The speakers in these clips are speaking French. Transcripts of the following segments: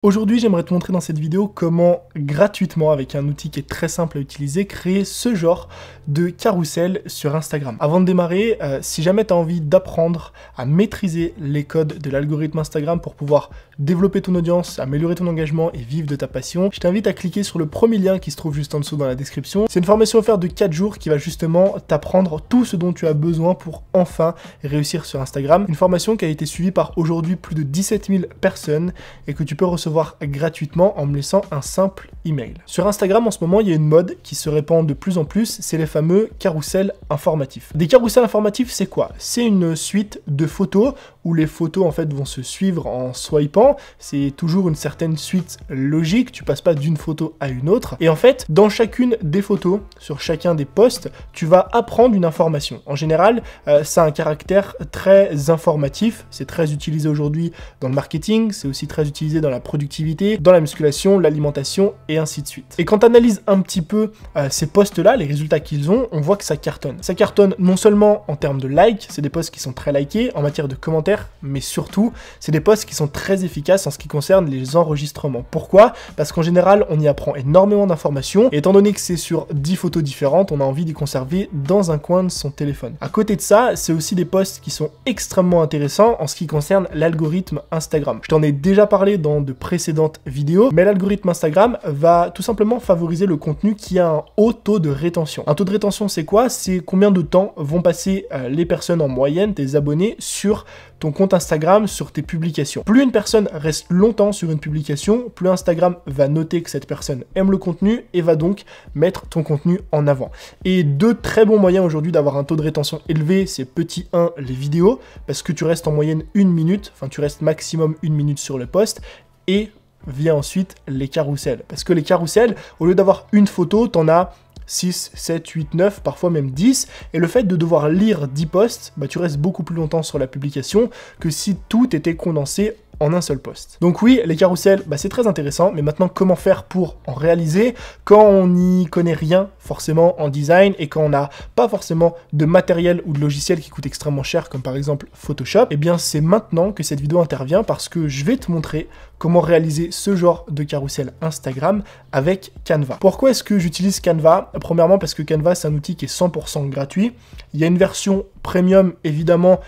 Aujourd'hui, j'aimerais te montrer dans cette vidéo comment, gratuitement, avec un outil qui est très simple à utiliser, créer ce genre de carrousel sur Instagram. Avant de démarrer, si jamais tu as envie d'apprendre à maîtriser les codes de l'algorithme Instagram pour pouvoir développer ton audience, améliorer ton engagement et vivre de ta passion, je t'invite à cliquer sur le premier lien qui se trouve juste en dessous dans la description. C'est une formation offerte de 4 jours qui va justement t'apprendre tout ce dont tu as besoin pour enfin réussir sur Instagram. Une formation qui a été suivie par aujourd'hui plus de 17 000 personnes et que tu peux recevoir gratuitement en me laissant un simple email. Sur Instagram, en ce moment, il y a une mode qui se répand de plus en plus, c'est les fameux carousels informatifs. Des carousels informatifs, c'est quoi? C'est une suite de photos où les photos en fait vont se suivre en swipant. C'est toujours une certaine suite logique, tu passes pas d'une photo à une autre. Et en fait, dans chacune des photos, sur chacun des posts, tu vas apprendre une information. En général, ça a un caractère très informatif, c'est très utilisé aujourd'hui dans le marketing, c'est aussi très utilisé dans la productivité, dans la musculation, l'alimentation et ainsi de suite. Et quand tu analyses un petit peu ces posts-là, les résultats qu'ils ont, on voit que ça cartonne. Ça cartonne non seulement en termes de likes, c'est des posts qui sont très likés, en matière de commentaires, mais surtout, c'est des posts qui sont très efficaces en ce qui concerne les enregistrements. Pourquoi? Parce qu'en général, on y apprend énormément d'informations, et étant donné que c'est sur 10 photos différentes, on a envie d'y conserver dans un coin de son téléphone. À côté de ça, c'est aussi des posts qui sont extrêmement intéressants en ce qui concerne l'algorithme Instagram. Je t'en ai déjà parlé dans de précédentes vidéos, mais l'algorithme Instagram va tout simplement favoriser le contenu qui a un haut taux de rétention. Un taux de rétention, c'est quoi? C'est combien de temps vont passer les personnes en moyenne, tes abonnés, sur ton compte Instagram, sur tes publications. Plus une personne reste longtemps sur une publication, plus Instagram va noter que cette personne aime le contenu et va donc mettre ton contenu en avant. Et deux très bons moyens aujourd'hui d'avoir un taux de rétention élevé, c'est petit 1, les vidéos, parce que tu restes en moyenne 1 minute, enfin tu restes maximum 1 minute sur le post, et vient ensuite les carousels. Parce que les carousels, au lieu d'avoir une photo, t'en as 6, 7, 8, 9, parfois même 10, et le fait de devoir lire 10 posts, tu restes beaucoup plus longtemps sur la publication que si tout était condensé en un seul post. Donc oui, les carousels, c'est très intéressant, mais maintenant comment faire pour en réaliser quand on n'y connaît rien forcément en design et quand on n'a pas forcément de matériel ou de logiciel qui coûte extrêmement cher, comme par exemple Photoshop? Eh bien c'est maintenant que cette vidéo intervient parce que je vais te montrer comment réaliser ce genre de carrousel Instagram avec Canva. Pourquoi est-ce que j'utilise Canva? Premièrement parce que Canva c'est un outil qui est 100% gratuit. Il y a une version premium évidemment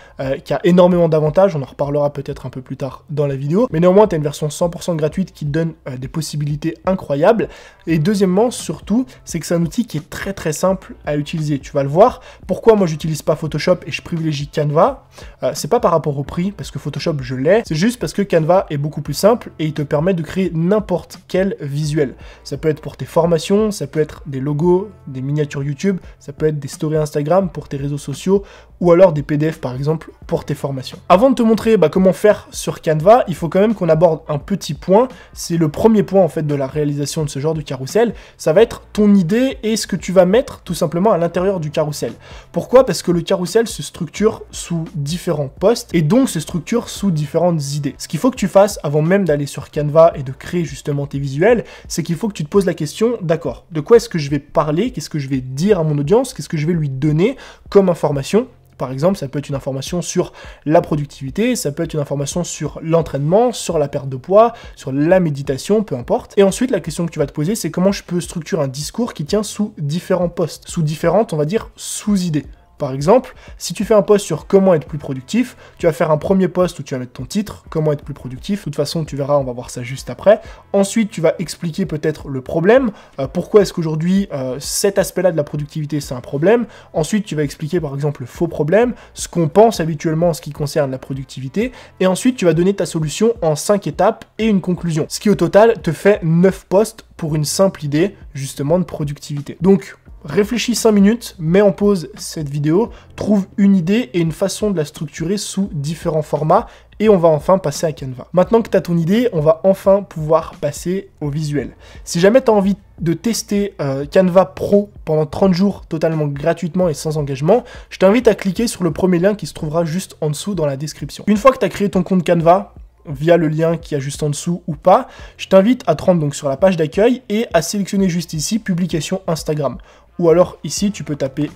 qui a énormément d'avantages, on en reparlera peut-être un peu plus tard dans la vidéo, mais néanmoins tu as une version 100% gratuite qui te donne des possibilités incroyables. Et deuxièmement surtout, c'est que c'est un outil qui est très très simple à utiliser, tu vas le voir. Pourquoi moi j'utilise pas Photoshop et je privilégie Canva? C'est pas par rapport au prix, parce que Photoshop je l'ai, c'est juste parce que Canva est beaucoup plus simple et il te permet de créer n'importe quel visuel. Ça peut être pour tes formations, ça peut être des logos, des miniatures YouTube, ça peut être des stories Instagram pour tes réseaux sociaux, ou alors des PDF par exemple pour tes formations. Avant de te montrer comment faire sur Canva, il faut quand même qu'on aborde un petit point, c'est le premier point en fait de la réalisation de ce genre de carrousel, ça va être ton idée et ce que tu vas mettre tout simplement à l'intérieur du carrousel. Pourquoi? Parce que le carrousel se structure sous différents posts et donc se structure sous différentes idées. Ce qu'il faut que tu fasses avant même d'aller sur Canva et de créer justement tes visuels, c'est qu'il faut que tu te poses la question, d'accord, de quoi est-ce que je vais parler, qu'est-ce que je vais dire à mon audience, qu'est-ce que je vais lui donner comme information? Par exemple, ça peut être une information sur la productivité, ça peut être une information sur l'entraînement, sur la perte de poids, sur la méditation, peu importe. Et ensuite, la question que tu vas te poser, c'est comment je peux structurer un discours qui tient sous différents posts, sous différentes, on va dire, sous-idées. Par exemple, si tu fais un post sur comment être plus productif, tu vas faire un premier post où tu vas mettre ton titre, comment être plus productif. De toute façon, tu verras, on va voir ça juste après. Ensuite, tu vas expliquer peut-être le problème. Pourquoi est-ce qu'aujourd'hui, cet aspect-là de la productivité, c'est un problème. Ensuite, tu vas expliquer par exemple le faux problème, ce qu'on pense habituellement en ce qui concerne la productivité. Et ensuite, tu vas donner ta solution en 5 étapes et une conclusion. Ce qui au total te fait 9 posts pour une simple idée, justement, de productivité. Donc, réfléchis 5 minutes, mets en pause cette vidéo, trouve une idée et une façon de la structurer sous différents formats et on va enfin passer à Canva. Maintenant que tu as ton idée, on va enfin pouvoir passer au visuel. Si jamais tu as envie de tester Canva Pro pendant 30 jours totalement gratuitement et sans engagement, je t'invite à cliquer sur le premier lien qui se trouvera juste en dessous dans la description. Une fois que tu as créé ton compte Canva, via le lien qui est juste en dessous ou pas, je t'invite à te rendre donc sur la page d'accueil et à sélectionner juste ici publication Instagram. Ou alors ici tu peux taper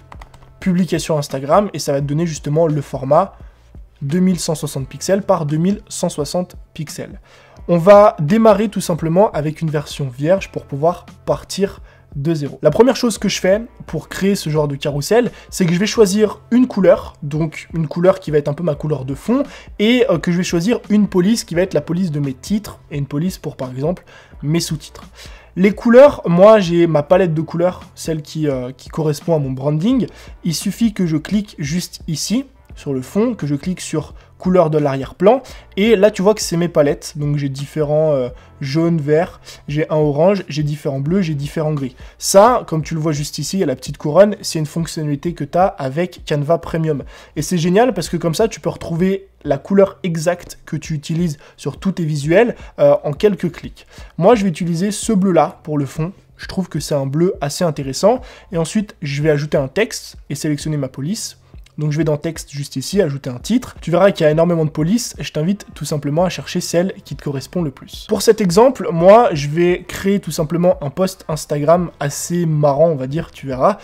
publication Instagram et ça va te donner justement le format 2160 pixels par 2160 pixels. On va démarrer tout simplement avec une version vierge pour pouvoir partir de 0. La première chose que je fais pour créer ce genre de carrousel, c'est que je vais choisir une couleur, donc une couleur qui va être un peu ma couleur de fond, et que je vais choisir une police qui va être la police de mes titres, et une police pour par exemple mes sous-titres. Les couleurs, moi j'ai ma palette de couleurs, celle qui correspond à mon branding. Il suffit que je clique juste ici, sur le fond, que je clique sur couleur de l'arrière-plan, et là tu vois que c'est mes palettes, donc j'ai différents jaunes, verts, j'ai un orange, j'ai différents bleus, j'ai différents gris. Ça, comme tu le vois juste ici, il y a la petite couronne, c'est une fonctionnalité que tu as avec Canva Premium. Et c'est génial parce que comme ça, tu peux retrouver la couleur exacte que tu utilises sur tous tes visuels en quelques clics. Moi, je vais utiliser ce bleu-là pour le fond. Je trouve que c'est un bleu assez intéressant. Et ensuite, je vais ajouter un texte et sélectionner ma police. Donc je vais dans texte juste ici, ajouter un titre. Tu verras qu'il y a énormément de polices et je t'invite tout simplement à chercher celle qui te correspond le plus. Pour cet exemple, moi je vais créer tout simplement un post Instagram assez marrant, on va dire, tu verras,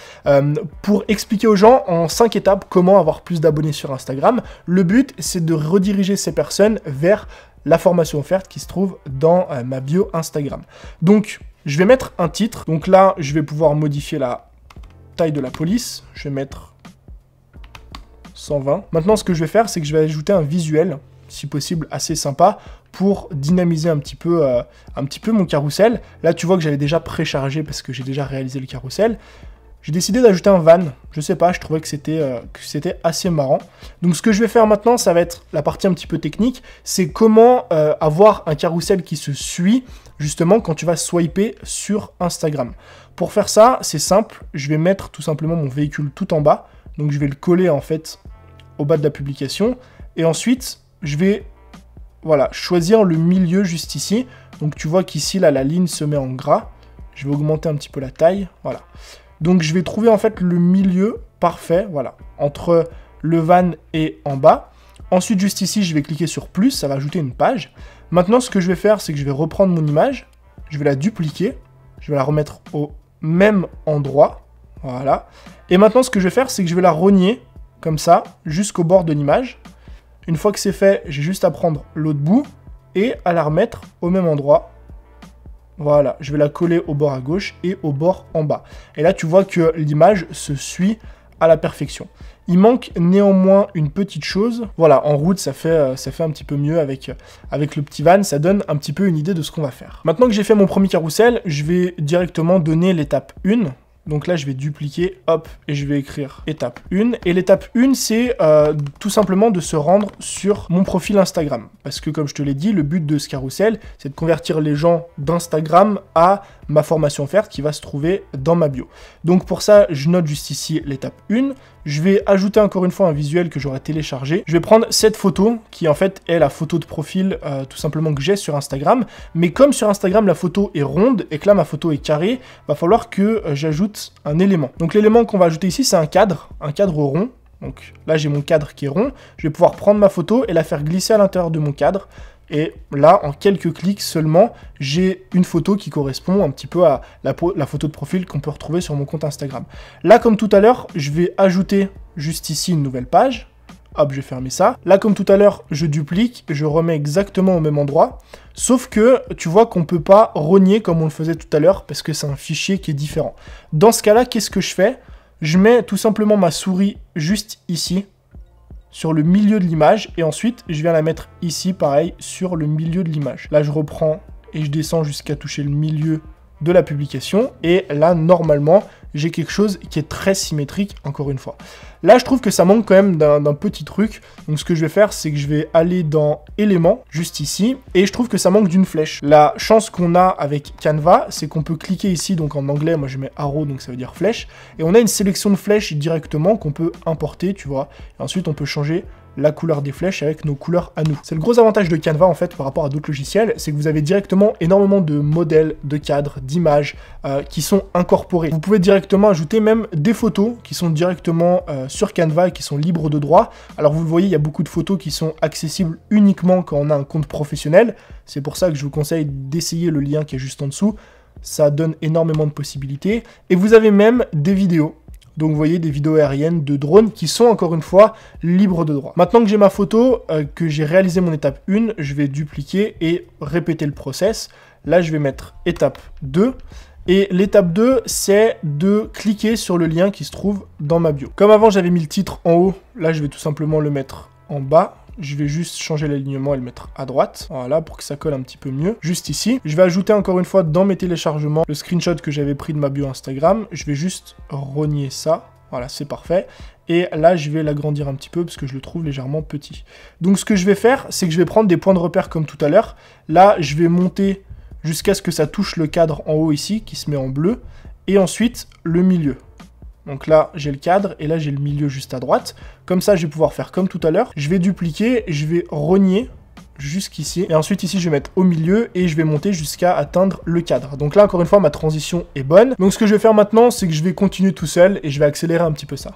pour expliquer aux gens en 5 étapes comment avoir plus d'abonnés sur Instagram. Le but, c'est de rediriger ces personnes vers la formation offerte qui se trouve dans ma bio Instagram. Donc je vais mettre un titre. Donc là, je vais pouvoir modifier la taille de la police. Je vais mettre 120. Maintenant, ce que je vais faire, c'est que je vais ajouter un visuel, si possible assez sympa, pour dynamiser un petit peu mon carrousel. Là, tu vois que j'avais déjà préchargé parce que j'ai déjà réalisé le carrousel. J'ai décidé d'ajouter un van. Je sais pas, je trouvais que c'était assez marrant. Donc, ce que je vais faire maintenant, ça va être la partie un petit peu technique. C'est comment avoir un carrousel qui se suit, justement, quand tu vas swiper sur Instagram. Pour faire ça, c'est simple. Je vais mettre tout simplement mon véhicule tout en bas. Donc, je vais le coller, en fait, au bas de la publication. Et ensuite, je vais choisir le milieu juste ici. Donc, tu vois qu'ici, là, la ligne se met en gras. Je vais augmenter un petit peu la taille. Voilà. Donc, je vais trouver, en fait, le milieu parfait, voilà, entre le van et en bas. Ensuite, juste ici, je vais cliquer sur plus. Ça va ajouter une page. Maintenant, ce que je vais faire, c'est que je vais reprendre mon image. Je vais la dupliquer. Je vais la remettre au même endroit. Voilà. Et maintenant, ce que je vais faire, c'est que je vais la rogner, comme ça, jusqu'au bord de l'image. Une fois que c'est fait, j'ai juste à prendre l'autre bout et à la remettre au même endroit. Voilà, je vais la coller au bord à gauche et au bord en bas. Et là, tu vois que l'image se suit à la perfection. Il manque néanmoins une petite chose. Voilà, en route, ça fait un petit peu mieux avec le petit van. Ça donne un petit peu une idée de ce qu'on va faire. Maintenant que j'ai fait mon premier carrousel, je vais directement donner l'étape 1. Donc là, je vais dupliquer, hop, et je vais écrire étape 1. Et l'étape 1, c'est tout simplement de se rendre sur mon profil Instagram. Parce que, comme je te l'ai dit, le but de ce carrousel, c'est de convertir les gens d'Instagram à ma formation offerte qui va se trouver dans ma bio. Donc pour ça, je note juste ici l'étape 1. Je vais ajouter encore une fois un visuel que j'aurai téléchargé. Je vais prendre cette photo qui en fait est la photo de profil tout simplement que j'ai sur Instagram. Mais comme sur Instagram la photo est ronde et que là ma photo est carrée, va falloir que j'ajoute un élément. Donc l'élément qu'on va ajouter ici c'est un cadre rond. Donc là j'ai mon cadre qui est rond. Je vais pouvoir prendre ma photo et la faire glisser à l'intérieur de mon cadre. Et là, en quelques clics seulement, j'ai une photo qui correspond un petit peu à la photo de profil qu'on peut retrouver sur mon compte Instagram. Là, comme tout à l'heure, je vais ajouter juste ici une nouvelle page. Hop, je vais fermer ça. Là, comme tout à l'heure, je duplique, je remets exactement au même endroit. Sauf que tu vois qu'on ne peut pas rogner comme on le faisait tout à l'heure parce que c'est un fichier qui est différent. Dans ce cas-là, qu'est-ce que je fais? Je mets tout simplement ma souris juste ici, sur le milieu de l'image, et ensuite je viens la mettre ici, pareil, sur le milieu de l'image. Là, je reprends et je descends jusqu'à toucher le milieu de la publication, et là, normalement, j'ai quelque chose qui est très symétrique, encore une fois. Là, je trouve que ça manque quand même d'un petit truc, donc ce que je vais faire, c'est que je vais aller dans éléments, juste ici, et je trouve que ça manque d'une flèche. La chance qu'on a avec Canva, c'est qu'on peut cliquer ici, donc en anglais, moi je mets arrow, donc ça veut dire flèche, et on a une sélection de flèches directement qu'on peut importer, tu vois, et ensuite on peut changer la couleur des flèches avec nos couleurs à nous. C'est le gros avantage de Canva en fait par rapport à d'autres logiciels, c'est que vous avez directement énormément de modèles, de cadres, d'images qui sont incorporés. Vous pouvez directement ajouter même des photos qui sont directement sur Canva et qui sont libres de droit. Alors vous le voyez, il y a beaucoup de photos qui sont accessibles uniquement quand on a un compte professionnel. C'est pour ça que je vous conseille d'essayer le lien qui est juste en dessous. Ça donne énormément de possibilités. Et vous avez même des vidéos Donc vous voyez des vidéos aériennes de drones qui sont encore une fois libres de droit. Maintenant que j'ai ma photo, que j'ai réalisé mon étape 1, je vais dupliquer et répéter le process. Là je vais mettre étape 2. Et l'étape 2, c'est de cliquer sur le lien qui se trouve dans ma bio. Comme avant, j'avais mis le titre en haut, là, je vais tout simplement le mettre en bas. Je vais juste changer l'alignement et le mettre à droite, voilà, pour que ça colle un petit peu mieux. Juste ici. Je vais ajouter encore une fois dans mes téléchargements le screenshot que j'avais pris de ma bio Instagram. Je vais juste rogner ça. Voilà, c'est parfait. Et là, je vais l'agrandir un petit peu parce que je le trouve légèrement petit. Donc, ce que je vais faire, c'est que je vais prendre des points de repère comme tout à l'heure. Là, je vais monter jusqu'à ce que ça touche le cadre en haut ici, qui se met en bleu, et ensuite le milieu. Donc là, j'ai le cadre, et là, j'ai le milieu juste à droite. Comme ça, je vais pouvoir faire comme tout à l'heure. Je vais dupliquer, je vais rogner jusqu'ici, et ensuite ici, je vais mettre au milieu, et je vais monter jusqu'à atteindre le cadre. Donc là, encore une fois, ma transition est bonne. Donc ce que je vais faire maintenant, c'est que je vais continuer tout seul, et je vais accélérer un petit peu ça.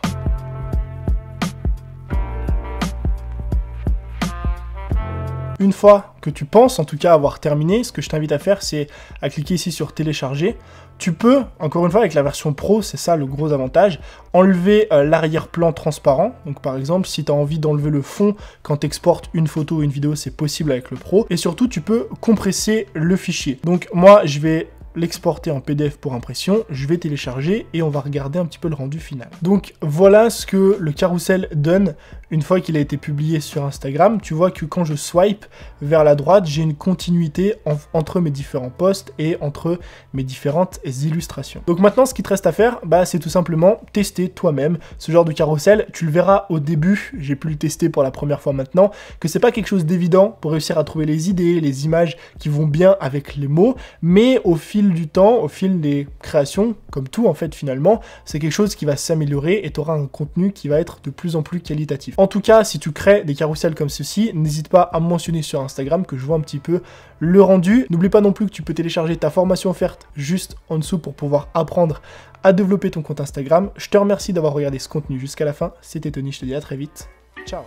Une fois que tu penses, en tout cas, avoir terminé, ce que je t'invite à faire, c'est à cliquer ici sur télécharger. Tu peux, encore une fois, avec la version pro, c'est ça le gros avantage, enlever l'arrière-plan transparent. Donc par exemple, si tu as envie d'enlever le fond quand tu exportes une photo ou une vidéo, c'est possible avec le pro. Et surtout, tu peux compresser le fichier. Donc moi, je vais l'exporter en PDF pour impression, je vais télécharger et on va regarder un petit peu le rendu final. Donc voilà ce que le carrousel donne une fois qu'il a été publié sur Instagram. Tu vois que quand je swipe vers la droite, j'ai une continuité entre mes différents posts et entre mes différentes illustrations. Donc maintenant, ce qui te reste à faire, c'est tout simplement tester toi-même ce genre de carrousel. Tu le verras au début, j'ai pu le tester pour la première fois maintenant, que c'est pas quelque chose d'évident pour réussir à trouver les idées, les images qui vont bien avec les mots, mais au fil du temps, au fil des créations, comme tout en fait finalement, c'est quelque chose qui va s'améliorer et tu auras un contenu qui va être de plus en plus qualitatif. En tout cas, si tu crées des carousels comme ceci, n'hésite pas à me mentionner sur Instagram que je vois un petit peu le rendu. N'oublie pas non plus que tu peux télécharger ta formation offerte juste en dessous pour pouvoir apprendre à développer ton compte Instagram. Je te remercie d'avoir regardé ce contenu jusqu'à la fin. C'était Tony, je te dis à très vite. Ciao.